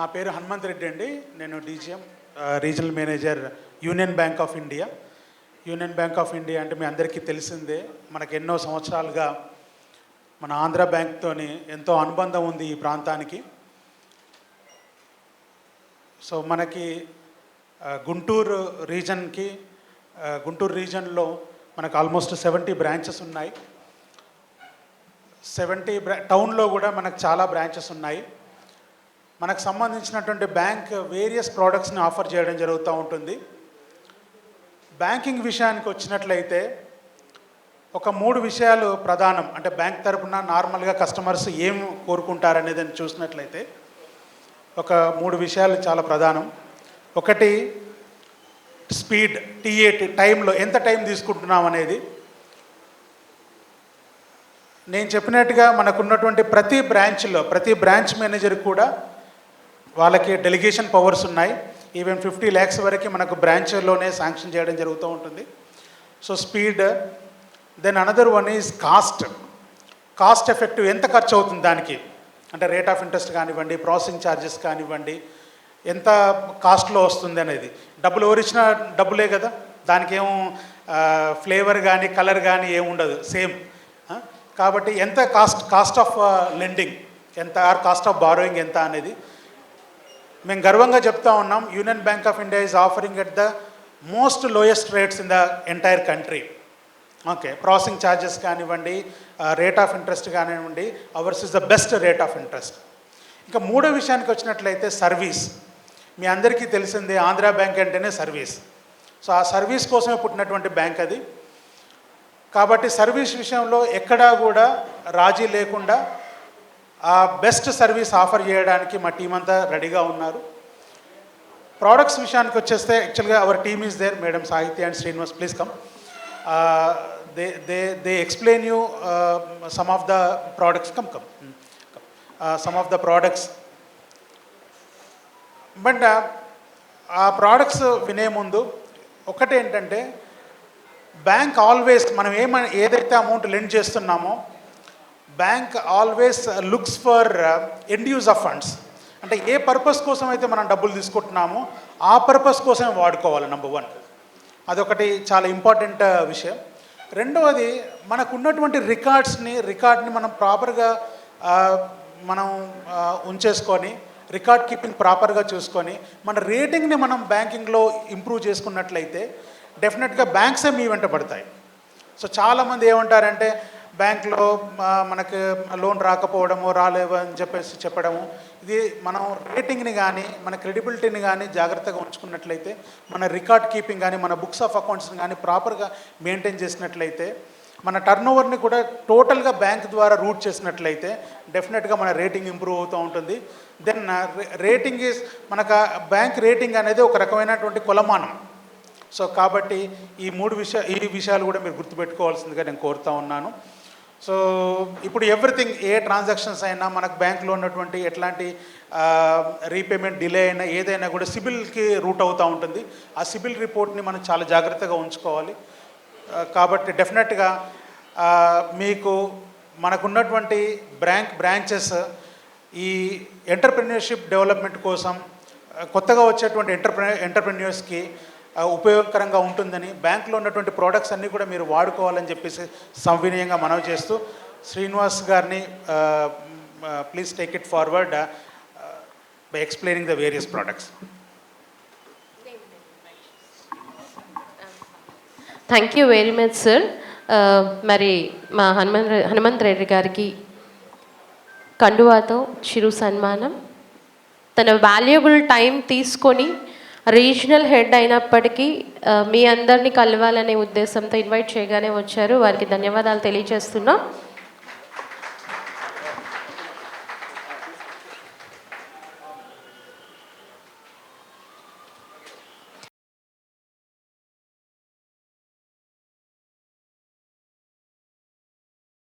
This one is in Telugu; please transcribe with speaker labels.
Speaker 1: నా పేరు హనుమంత్ రెడ్డి అండి. నేను DGM regional manager union bank of India. Union bank of India అంటే మీ అందరికీ తెలిసిందే. మనకు ఎన్నో సంవత్సరాలుగా మన ఆంధ్ర బ్యాంక్తోని ఎంతో అనుబంధం ఉంది ఈ ప్రాంతానికి. సో మనకి గుంటూరు రీజన్లో మనకు ఆల్మోస్ట్ 70 బ్రాంచెస్ ఉన్నాయి. 70 టౌన్లో కూడా మనకు చాలా బ్రాంచెస్ ఉన్నాయి. మనకు సంబంధించినటువంటి బ్యాంక్ వేరియస్ ప్రోడక్ట్స్ని ఆఫర్ చేయడం జరుగుతూ ఉంటుంది. బ్యాంకింగ్ విషయానికి వచ్చినట్లయితే ఒక 3 విషయాలు ప్రధానం. అంటే బ్యాంక్ తరపున నార్మల్గా కస్టమర్స్ ఏం కోరుకుంటారనేది చూసినట్లయితే ఒక 3 విషయాలు చాలా ప్రధానం. ఒకటి స్పీడ్, టీఏటీ, టైంలో ఎంత టైం తీసుకుంటున్నాం అనేది. నేను చెప్పినట్టుగా మనకున్నటువంటి ప్రతి బ్రాంచ్ మేనేజర్ కూడా వాళ్ళకి డెలిగేషన్ పవర్స్ ఉన్నాయి. ఈవెన్ 50 lakhs వరకు మనకు బ్రాంచ్లోనే శాంక్షన్ చేయడం జరుగుతూ ఉంటుంది. So speed. Then another one is cost effective. ఎంత ఖర్చు అవుతుంది దానికి, అంటే రేట్ ఆఫ్ ఇంట్రెస్ట్ కానివ్వండి, ప్రాసెసింగ్ ఛార్జెస్ కానివ్వండి, ఎంత కాస్ట్లో వస్తుంది అనేది. డబ్బులు ఎవరిచ్చినా డబ్బులే కదా, దానికి ఏం ఫ్లేవర్ కానీ కలర్ కానీ ఏమి ఉండదు, సేమ్. కాబట్టి ఎంత కాస్ట్ ఆఫ్ లెండింగ్ ఎంత, ఆర్ కాస్ట్ ఆఫ్ బారోయింగ్ ఎంత అనేది మేము గర్వంగా చెప్తా ఉన్నాం. Union bank of India is offering at the most lowest rates in the entire country. Okay, processing charges కానివ్వండి, రేట్ ఆఫ్ ఇంట్రెస్ట్ కానివ్వండి, hours is the best rate of interest. ఇంకా 3వ విషయానికి వచ్చినట్లయితే సర్వీస్. మీ అందరికీ తెలిసిందే ఆంధ్ర బ్యాంక్ అంటేనే సర్వీస్. సో ఆ సర్వీస్ కోసమే పుట్టినటువంటి బ్యాంక్ అది. కాబట్టి సర్వీస్ విషయంలో ఎక్కడా కూడా రాజీ లేకుండా ఆ బెస్ట్ సర్వీస్ ఆఫర్ చేయడానికి మా టీం అంతా రెడీగా ఉన్నారు. ప్రోడక్ట్స్ విషయానికి వచ్చేస్తే యాక్చువల్గా our team is there. Madam Sahitya and Srinivas, please come. They explain you some of the products. Some of the products. But ఆ ప్రోడక్ట్స్ వినే ముందు ఒకటి ఏంటంటే, బ్యాంక్ ఆల్వేస్ మనం ఏదైతే అమౌంట్ లెండ్ చేస్తున్నామో bank always looks for end use of funds. అంటే ఏ పర్పస్ కోసం అయితే మనం డబ్బులు తీసుకుంటున్నామో ఆ పర్పస్ కోసమే వాడుకోవాలి. నెంబర్ 1 అదొకటి చాలా ఇంపార్టెంట్ విషయం. రెండవది, మనకు ఉన్నటువంటి రికార్డ్ని మనం ప్రాపర్గా మనం ఉంచేసుకొని, రికార్డ్ కీపింగ్ ప్రాపర్గా చూసుకొని, మన రేటింగ్ని మనం బ్యాంకింగ్లో ఇంప్రూవ్ చేసుకున్నట్లయితే డెఫినెట్గా బ్యాంక్సే మీ వెంట పడతాయి. సో చాలామంది ఏమంటారంటే, బ్యాంక్లో మనకు లోన్ రాకపోవడము, రాలేవు అని చెప్పడము. ఇది మనం రేటింగ్ని కానీ మన క్రెడిబిలిటీని కానీ జాగ్రత్తగా ఉంచుకున్నట్లయితే, మన రికార్డ్ కీపింగ్ కానీ మన బుక్స్ ఆఫ్ అకౌంట్స్ని కానీ ప్రాపర్గా మెయింటైన్ చేసినట్లయితే, మన టర్నోవర్ని కూడా టోటల్గా బ్యాంక్ ద్వారా రూట్ చేసినట్లయితే డెఫినెట్గా మన రేటింగ్ ఇంప్రూవ్ అవుతూ ఉంటుంది. దెన్ రేటింగ్ ఈజ్ మనకు బ్యాంక్ రేటింగ్ అనేది ఒక రకమైనటువంటి కొలమానం. సో కాబట్టి ఈ విషయాలు కూడా మీరు గుర్తుపెట్టుకోవాల్సిందిగా నేను కోరుతా ఉన్నాను. సో ఇప్పుడు ఎవ్రీథింగ్, ఏ ట్రాన్సాక్షన్స్ అయినా మనకు బ్యాంక్లో ఉన్నటువంటి ఎట్లాంటి రీపేమెంట్ డిలే అయినా ఏదైనా కూడా సిబిల్కి రూట్ అవుతూ ఉంటుంది. ఆ సిబిల్ రిపోర్ట్ని మనం చాలా జాగ్రత్తగా ఉంచుకోవాలి. కాబట్టి డెఫినెట్గా మీకు మనకున్నటువంటి బ్రాంచెస్ ఈ ఎంటర్ప్రెన్యూర్షిప్ డెవలప్మెంట్ కోసం, కొత్తగా వచ్చేటువంటి ఎంటర్ప్రెన్యూర్స్కి ఉపయోగకరంగా ఉంటుందని, బ్యాంకులో ఉన్నటువంటి ప్రోడక్ట్స్ అన్నీ కూడా మీరు వాడుకోవాలని చెప్పేసి సవినయంగా మనవి చేస్తూ, శ్రీనివాస్ గారిని please take it forward by explaining the various products.
Speaker 2: Thank you very much sir. మరి మా హనుమంత్ రెడ్డి గారికి కండువాతో చిరు సన్మానం. తన వాల్యుబుల్ టైం తీసుకొని రీజనల్ హెడ్ అయినప్పటికీ మీ అందరినీ కలవాలనే ఉద్దేశంతో ఇన్వైట్ చేయగానే వచ్చారు. వారికి ధన్యవాదాలు తెలియజేస్తున్నాం.